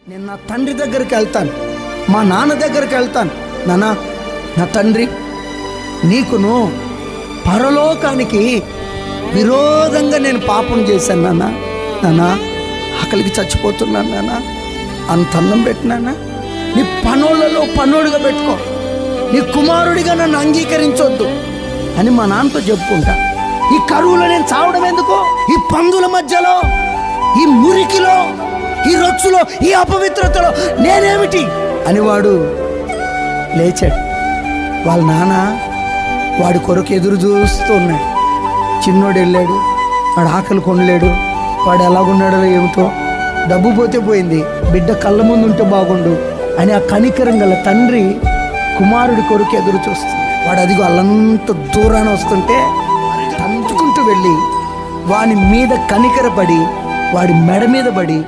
నేను నా తండ్రి దగ్గరికి వెళ్తాను, మా నాన్న దగ్గరికి వెళ్తాను. నాన్న, నా తండ్రి, నీకును పరలోకానికి విరోధంగా నేను పాపం చేశాను నాన్న. నాన్న, ఆకలికి చచ్చిపోతున్నాను నాన్న, అంత అన్నం పెట్టినానా, నీ పనోళ్ళలో పనోడుగా పెట్టుకో, నీ కుమారుడిగా నన్ను అంగీకరించొద్దు అని మా నాన్నతో చెప్పుకుంటా. ఈ కరువులో నేను చావడం ఎందుకు? ఈ పందుల మధ్యలో, ఈ మురికిలో, ఈ రొచ్చులో, ఈ అపవిత్రతలో నేనేమిటి అని వాడు లేచాడు. వాళ్ళ నాన్న వాడి కొరకు ఎదురు చూస్తూ ఉన్నాడు. చిన్నోడు వెళ్ళాడు, వాడు ఆకలి కొనలేడు, వాడు ఎలాగున్నాడో ఏమిటో, డబ్బు పోతే పోయింది, బిడ్డ కళ్ళ ముందు ఉంటే బాగుండు అని ఆ కనికరం గల తండ్రి కుమారుడి కొరకు ఎదురు చూస్తుంది. వాడు అదిగో అల్లంత దూరాన వస్తుంటే తంచుకుంటూ వెళ్ళి వాని మీద కనికరపడి వాడి మెడ మీద పడి